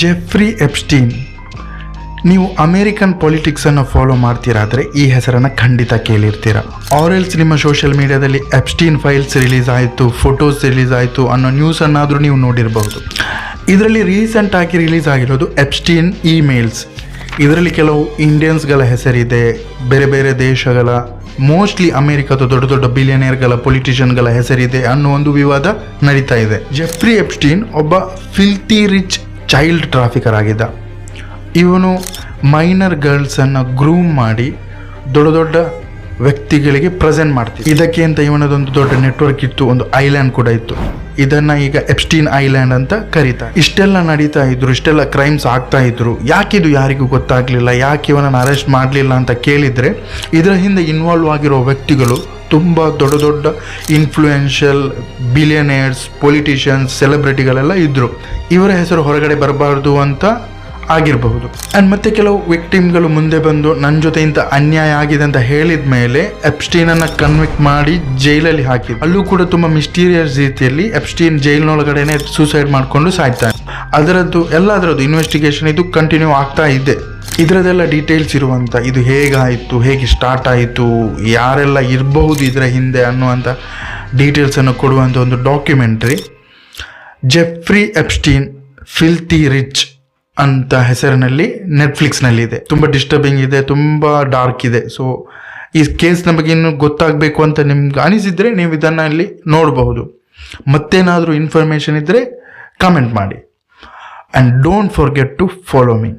Jeffrey Epstein. ನೀವು American ಪೊಲಿಟಿಕ್ಸನ್ನು follow ಮಾಡ್ತೀರಾದರೆ ಈ ಹೆಸರನ್ನು ಖಂಡಿತ ಕೇಳಿರ್ತೀರ. ಆರೆಲ್ಸ್ ನಿಮ್ಮ ಸೋಷಿಯಲ್ ಮೀಡಿಯಾದಲ್ಲಿ ಎಪ್ಸ್ಟೀನ್ ಫೈಲ್ಸ್ ರಿಲೀಸ್ ಆಯಿತು, ಫೋಟೋಸ್ ರಿಲೀಸ್ ಆಯಿತು ಅನ್ನೋ ನ್ಯೂಸನ್ನಾದರೂ ನೀವು ನೋಡಿರಬಹುದು. ಇದರಲ್ಲಿ ರೀಸೆಂಟಾಗಿ ರಿಲೀಸ್ ಆಗಿರೋದು ಎಪ್ಸ್ಟೀನ್ ಇಮೇಲ್ಸ್. ಇದರಲ್ಲಿ ಕೆಲವು ಇಂಡಿಯನ್ಸ್ಗಳ ಹೆಸರಿದೆ, ಬೇರೆ ಬೇರೆ ದೇಶಗಳ, ಮೋಸ್ಟ್ಲಿ ಅಮೆರಿಕದ ದೊಡ್ಡ ದೊಡ್ಡ ಬಿಲಿಯನೇರ್ಗಳ, ಪೊಲಿಟಿಷಿಯನ್ಗಳ ಹೆಸರಿದೆ ಅನ್ನೋ ಒಂದು ವಿವಾದ ನಡೀತಾ ಇದೆ. ಜೆಫ್ರಿ ಎಪ್ಸ್ಟೀನ್ ಒಬ್ಬ ಫಿಲ್ತಿ ರಿಚ್ ಚೈಲ್ಡ್ ಟ್ರಾಫಿಕರ್ ಆಗಿದ್ದ. ಇವನು ಮೈನರ್ ಗರ್ಲ್ಸನ್ನು ಗ್ರೂಮ್ ಮಾಡಿ ದೊಡ್ಡ ದೊಡ್ಡ ವ್ಯಕ್ತಿಗಳಿಗೆ ಪ್ರೆಸೆಂಟ್ ಮಾಡ್ತಿದ್ದ. ಇದಕ್ಕೆ ಅಂತ ಇವನದೊಂದು ದೊಡ್ಡ ನೆಟ್ವರ್ಕ್ ಇತ್ತು, ಒಂದು ಐಲ್ಯಾಂಡ್ ಕೂಡ ಇತ್ತು. ಇದನ್ನು ಈಗ ಎಪ್ಸ್ಟೀನ್ ಐಲ್ಯಾಂಡ್ ಅಂತ ಕರೀತಾರೆ. ಇಷ್ಟೆಲ್ಲ ನಡೀತಾ ಇದ್ರು, ಇಷ್ಟೆಲ್ಲ ಕ್ರೈಮ್ಸ್ ಆಗ್ತಾ ಇದ್ರು. ಯಾಕಿದು ಯಾರಿಗೂ ಗೊತ್ತಾಗಲಿಲ್ಲ, ಯಾಕೆ ಇವನನ್ನು ಅರೆಸ್ಟ್ ಮಾಡಲಿಲ್ಲ ಅಂತ ಕೇಳಿದರೆ, ಇದರ ಹಿಂದೆ ಇನ್ವಾಲ್ವ್ ಆಗಿರೋ ವ್ಯಕ್ತಿಗಳು ತುಂಬ ದೊಡ್ಡ ದೊಡ್ಡ ಇನ್ಫ್ಲೂಯೆನ್ಷಿಯಲ್ ಬಿಲಿಯನೇರ್ಸ್, ಪೊಲಿಟಿಷಿಯನ್ಸ್, ಸೆಲೆಬ್ರಿಟಿಗಳೆಲ್ಲ ಇದ್ದರು. ಇವರ ಹೆಸರು ಹೊರಗಡೆ ಬರಬಾರ್ದು ಅಂತ ಆಗಿರಬಹುದು. ಆ್ಯಂಡ್ ಮತ್ತೆ ಕೆಲವು ವಿಕ್ಟಿಮ್ಗಳು ಮುಂದೆ ಬಂದು ನನ್ನ ಜೊತೆ ಇಂಥ ಅನ್ಯಾಯ ಆಗಿದೆ ಅಂತ ಹೇಳಿದ ಮೇಲೆ ಎಪ್ಸ್ಟೀನನ್ನು ಕನ್ವಿಕ್ಟ್ ಮಾಡಿ ಜೈಲಲ್ಲಿ ಹಾಕಿದ್ರು. ಅಲ್ಲೂ ಕೂಡ ತುಂಬ ಮಿಸ್ಟೀರಿಯಸ್ ರೀತಿಯಲ್ಲಿ ಎಪ್ಸ್ಟೀನ್ ಜೈಲಿನೊಳಗಡೆನೆ ಸೂಸೈಡ್ ಮಾಡಿಕೊಂಡು ಸಾಯ್ತಾನೆ. ಅದರದ್ದು ಎಲ್ಲದರದ್ದು ಇನ್ವೆಸ್ಟಿಗೇಷನ್ ಇದು ಕಂಟಿನ್ಯೂ ಆಗ್ತಾ ಇದೆ. ಇದರದೆಲ್ಲ ಡೀಟೇಲ್ಸ್ ಇರುವಂಥ, ಇದು ಹೇಗಾಯಿತು, ಹೇಗೆ ಸ್ಟಾರ್ಟ್ ಆಯಿತು, ಯಾರೆಲ್ಲ ಇರಬಹುದು ಇದರ ಹಿಂದೆ ಅನ್ನುವಂಥ ಡೀಟೇಲ್ಸನ್ನು ಕೊಡುವಂಥ ಒಂದು ಡಾಕ್ಯುಮೆಂಟ್ರಿ ಜೆಫ್ರಿ ಎಪ್ಸ್ಟೀನ್ ಫಿಲ್ತಿ ರಿಚ್ ಅಂತ ಹೆಸರಿನಲ್ಲಿ ನೆಟ್ಫ್ಲಿಕ್ಸ್ನಲ್ಲಿದೆ. ತುಂಬ ಡಿಸ್ಟರ್ಬಿಂಗ್ ಇದೆ, ತುಂಬ ಡಾರ್ಕ್ ಇದೆ. ಸೊ ಈ ಕೇಸ್ನ ಬಗ್ಗೆ ಇನ್ನೂ ಗೊತ್ತಾಗಬೇಕು ಅಂತ ನಿಮ್ಗೆ ಅನಿಸಿದರೆ ನೀವು ಇದನ್ನು ಅಲ್ಲಿ ನೋಡಬಹುದು. ಮತ್ತೇನಾದರೂ ಇನ್ಫಾರ್ಮೇಷನ್ ಇದ್ದರೆ ಕಮೆಂಟ್ ಮಾಡಿ. And don't forget to follow me.